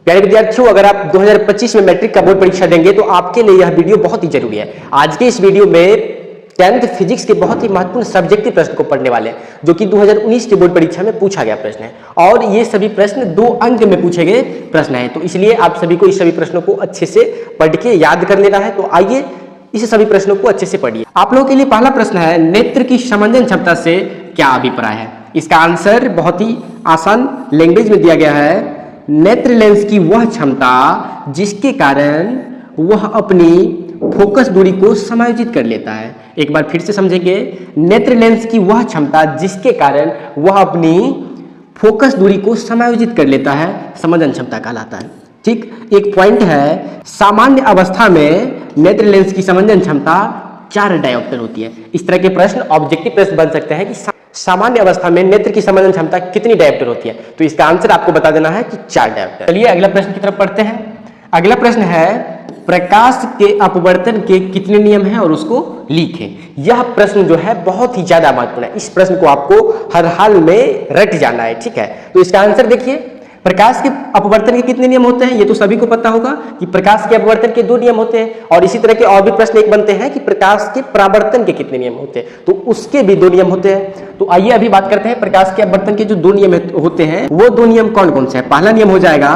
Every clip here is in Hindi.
प्यारे विद्यार्थियों, अगर आप 2025 में मैट्रिक का बोर्ड परीक्षा देंगे तो आपके लिए यह वीडियो बहुत ही जरूरी है। आज के इस वीडियो में 10th फिजिक्स के बहुत ही महत्वपूर्ण सब्जेक्टिव प्रश्न को पढ़ने वाले हैं, जो कि 2019 के बोर्ड परीक्षा में पूछा गया प्रश्न है और ये सभी प्रश्न 2 अंक में पूछे गए प्रश्न हैं। तो इसलिए आप सभी को इस सभी प्रश्नों को अच्छे से पढ़ के याद कर लेना है। तो आइए इस सभी प्रश्नों को अच्छे से पढ़िए। आप लोगों के लिए पहला प्रश्न है, नेत्र की समंजन क्षमता से क्या अभिप्राय है? इसका आंसर बहुत ही आसान लैंग्वेज में दिया गया है। नेत्र लेंस की वह क्षमता जिसके कारण वह अपनी फोकस दूरी को समायोजित कर लेता है। एक बार फिर से समझेंगे, नेत्र लेंस की वह क्षमता जिसके कारण वह अपनी फोकस दूरी को समायोजित कर लेता है, समंजन क्षमता कहलाता है। ठीक, एक पॉइंट है, सामान्य अवस्था में नेत्र लेंस की समंजन क्षमता 4 डायोप्टर होती है। इस तरह के प्रश्न ऑब्जेक्टिव प्रश्न बन सकते हैं कि सामान्य अवस्था में नेत्र की समंजन क्षमता कितनी डायोप्टर होती है। तो इसका आंसर आपको बता देना है कि 4 डायोप्टर। चलिए अगला प्रश्न की तरफ पढ़ते हैं। अगला प्रश्न है, प्रकाश के अपवर्तन के कितने नियम हैं और उसको लिखें। यह प्रश्न जो है बहुत ही ज्यादा महत्वपूर्ण है। इस प्रश्न को आपको हर हाल में रट जाना है। ठीक है, तो इसका आंसर देखिए, प्रकाश के अपवर्तन के कितने नियम होते हैं। ये तो सभी को पता होगा कि प्रकाश के अपवर्तन के 2 नियम होते हैं और इसी तरह के और भी प्रश्न एक बनते हैं कि प्रकाश के परावर्तन के कितने नियम होते हैं, तो उसके भी 2 नियम होते हैं। तो आइए अभी बात करते हैं प्रकाश के अपवर्तन के जो 2 नियम होते हैं, वो 2 नियम कौन कौन से हैं। पहला नियम हो जाएगा,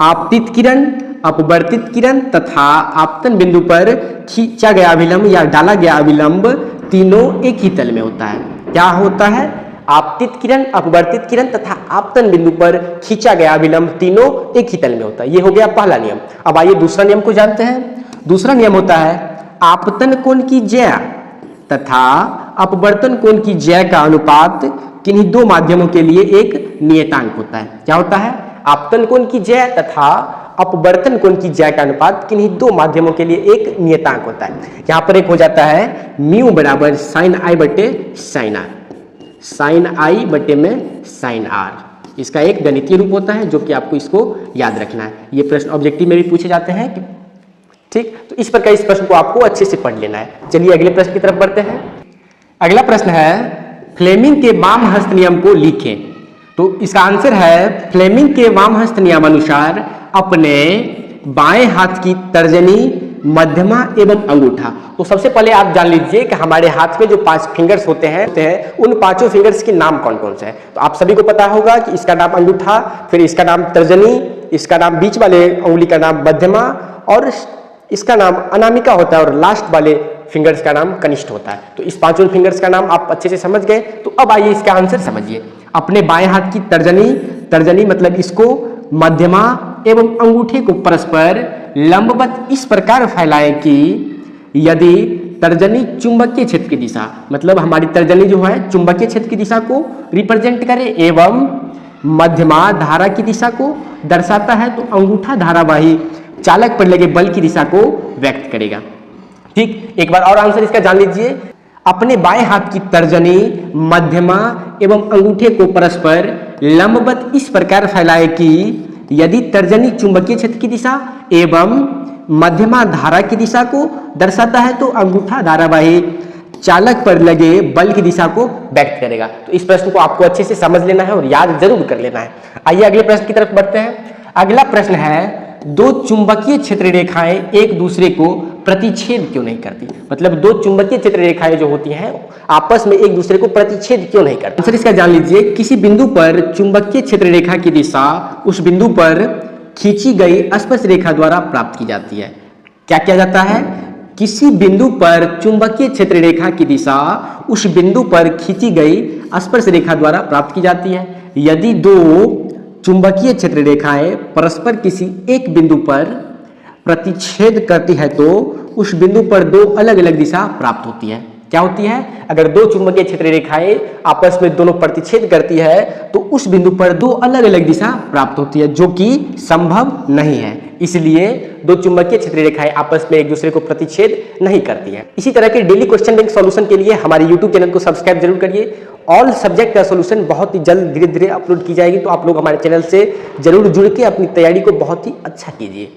आपतित किरण, अपवर्तित किरण तथा आपतन बिंदु पर खींचा गया अभिलंब या डाला गया अभिलंब तीनों एक ही तल में होता है। क्या होता है? आपतित किरण, अपवर्तित किरण तथा आपतन बिंदु पर खींचा गया अभिलंब तीनों एक ही तल में होता है। ये हो गया पहला नियम। अब आइए दूसरा नियम को जानते हैं। दूसरा नियम होता है, आपतन कोण की ज्या तथा अपवर्तन कोण की ज्या का अनुपात किन्हीं 2 माध्यमों के लिए एक नियतांक होता है। क्या होता है? आपतन कोण की ज्या तथा अपवर्तन कोण की ज्या का अनुपात किन्हीं 2 माध्यमों के लिए एक नियतांक होता है। यहां पर एक हो जाता है म्यू बराबर साइन आई बटे साइन आर, साइन आई बटे में साइन आर। इसका एक गणितीय रूप होता है जो कि आपको इसको याद रखना है। ये प्रश्न ऑब्जेक्टिव में भी पूछे जाते हैं। ठीक, तो इस प्रकार इस प्रश्न को आपको अच्छे से पढ़ लेना है। चलिए अगले प्रश्न की तरफ बढ़ते हैं। अगला प्रश्न है, फ्लेमिंग के वाम हस्त नियम को लिखें। तो इसका आंसर है, फ्लेमिंग के वाम हस्त नियम अनुसार अपने बाएं हाथ की तर्जनी, मध्यमा एवं अंगूठा। तो सबसे पहले आप जान लीजिए कि हमारे हाथ में जो 5 फिंगर्स होते हैं उन 5 फिंगर्स के नाम कौन कौन से हैं। तो आप सभी को पता होगा कि इसका नाम अंगूठा, फिर इसका नाम तर्जनी, इसका नाम बीच वाले उंगली का नाम मध्यमा और इसका नाम अनामिका होता है और लास्ट वाले फिंगर्स का नाम कनिष्ठ होता है। तो इस 5 फिंगर्स का नाम आप अच्छे से समझ गए। तो अब आइए इसका आंसर समझिए। अपने बाएं हाथ की तर्जनी, तर्जनी मतलब इसको, मध्यमा एवं अंगूठे को परस्पर लंबवत इस प्रकार फैलाएं कि यदि तर्जनी चुंबकीय क्षेत्र की दिशा, मतलब हमारी तर्जनी जो है चुंबकीय क्षेत्र की दिशा को रिप्रेजेंट करे एवं मध्यमा धारा की दिशा को दर्शाता है, तो अंगूठा धारावाही चालक पर लगे बल की दिशा को व्यक्त करेगा। ठीक, एक बार और आंसर इसका जान लीजिए। अपने बाएं हाथ की तर्जनी, मध्यमा एवं अंगूठे को परस्पर लंबवत इस प्रकार फैलाए कि यदि तर्जनी चुंबकीय क्षेत्र की दिशा एवं मध्यमा धारा की दिशा को दर्शाता है, तो अंगूठा धारावाही चालक पर लगे बल की दिशा को व्यक्त करेगा। तो इस प्रश्न को आपको अच्छे से समझ लेना है और याद जरूर कर लेना है। आइए अगले प्रश्न की तरफ बढ़ते हैं। अगला प्रश्न है, 2 चुंबकीय क्षेत्र रेखाएं एक दूसरे को प्रतिच्छेद क्यों नहीं करती। मतलब 2 चुंबकीय क्षेत्र रेखाएं जो होती हैं आपस में एक दूसरे को प्रतिच्छेद क्यों नहीं करती। आंसर इसका जान लीजिए। किसी बिंदु पर चुंबकीय क्षेत्र रेखा की दिशा उस बिंदु पर खींची गई स्पर्श रेखा द्वारा प्राप्त की जाती है। क्या किया जाता है? किसी बिंदु पर चुंबकीय क्षेत्र रेखा की दिशा उस बिंदु पर खींची गई स्पर्श रेखा द्वारा प्राप्त की जाती है। यदि 2 चुंबकीय क्षेत्र रेखाएं परस्पर किसी एक बिंदु पर प्रतिच्छेद करती है तो उस बिंदु पर 2 अलग अलग दिशा प्राप्त होती है। क्या होती है? अगर 2 चुंबकीय क्षेत्र रेखाएं आपस में दोनों प्रतिच्छेद करती है तो उस बिंदु पर 2 अलग अलग दिशा प्राप्त होती है, जो कि संभव नहीं है। इसलिए 2 चुंबकीय क्षेत्र रेखाएं आपस में एक दूसरे को प्रतिच्छेद नहीं करती है। इसी तरह के डेली क्वेश्चन बैंक सॉल्यूशन के लिए हमारे यूट्यूब चैनल को सब्सक्राइब जरूर करिए। ऑल सब्जेक्ट का सॉल्यूशन बहुत ही जल्द धीरे धीरे अपलोड की जाएगी, तो आप लोग हमारे चैनल से जरूर जुड़ के अपनी तैयारी को बहुत ही अच्छा कीजिए।